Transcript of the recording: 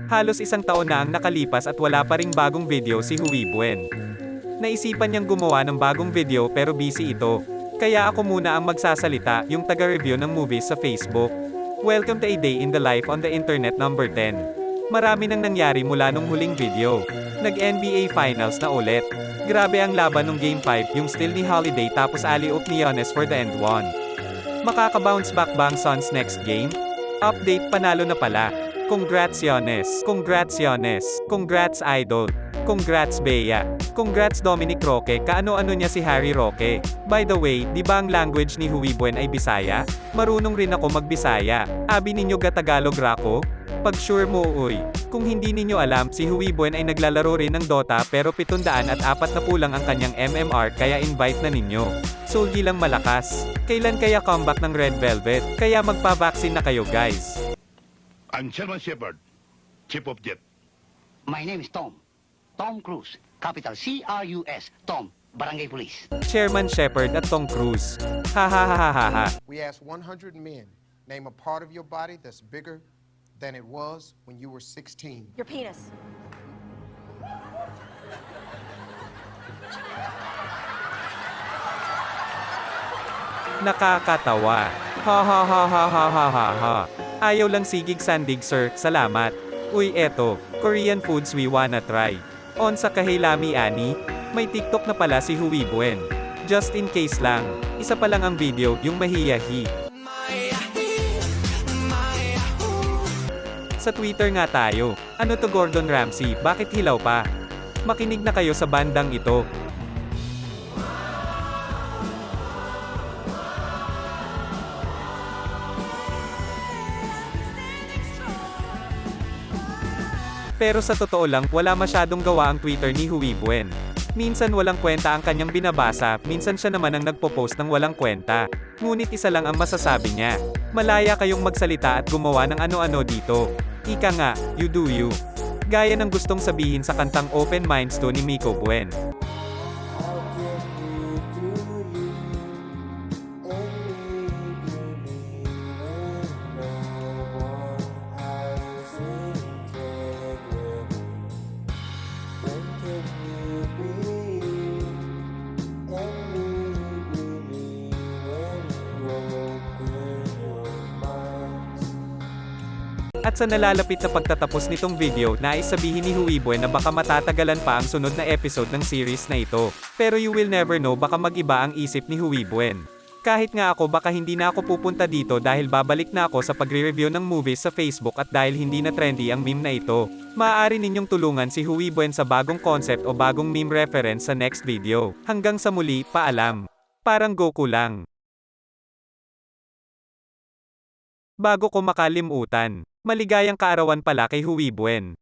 Halos isang taon na ang nakalipas at wala pa ring bagong video si Hui Buen. Naisipan niyang gumawa ng bagong video pero busy ito. Kaya ako muna ang magsasalita, yung taga-review ng movies sa Facebook. Welcome to a day in the life on the internet number 10. Marami nang nangyari mula nung huling video. Nag-NBA Finals na ulit. Grabe ang laban nung Game 5, yung steal ni Holiday tapos alley-oop ni Giannis for the end one. Makaka-bounce back ba ang Suns next game? Update, panalo na pala. Congrats Giannis. Congrats Giannis. Congrats Idol. Congrats Bea. Congrats Dominic Roque. Kaano-ano niya si Harry Roque. By the way, di ba ang language ni Hui Buen ay Bisaya? Marunong rin ako mag-Bisaya. Abi ninyo ga Tagalog rako? Pag sure mo uy. Kung hindi ninyo alam, si Hui Buen ay naglalaro rin ng Dota pero 740 na pulang ang kanyang MMR kaya invite na ninyo. Solgi lang malakas. Kailan kaya comeback ng Red Velvet? Kaya magpa-vaccine na kayo guys. I'm Sherman Shepard, Chief of Jet. My name is Tom. Tom Cruise. Capital C-R-U-S. Tom. Barangay Police. Chairman Shepard at Tom Cruise. Ha ha ha ha ha ha. We asked 100 men, name a part of your body that's bigger than it was when you were 16. Your penis. Nakakatawa. Ha ha ha ha ha ha ha ha. Ayaw lang sigig sandig sir, salamat. Uy eto, Korean foods we wanna try. On sa kahilami ani, may TikTok na pala si Hui Buen. Just in case lang, isa pa lang ang video, yung mahiyahi. Sa Twitter nga tayo, ano to Gordon Ramsay, bakit hilaw pa? Makinig na kayo sa bandang ito. Pero sa totoo lang, wala masyadong gawa ang Twitter ni Hui Buen. Minsan walang kwenta ang kanyang binabasa, minsan siya naman ang nagpo-post ng walang kwenta. Ngunit isa lang ang masasabi niya. Malaya kayong magsalita at gumawa ng ano-ano dito. Ika nga, you do you. Gaya ng gustong sabihin sa kantang Open Minds to ni Miko Buen. At sa nalalapit na pagtatapos nitong video, nais sabihin ni Hui Buen na baka matatagalan pa ang sunod na episode ng series na ito. Pero you will never know, baka mag-iba ang isip ni Hui Buen. Kahit nga ako baka hindi na ako pupunta dito dahil babalik na ako sa pagre-review ng movies sa Facebook at dahil hindi na trendy ang meme na ito. Maaari ninyong tulungan si Hui Buen sa bagong concept o bagong meme reference sa next video. Hanggang sa muli, paalam. Parang Goku lang. Bago ko makalimutan, maligayang kaarawan pala kay Hui Buen.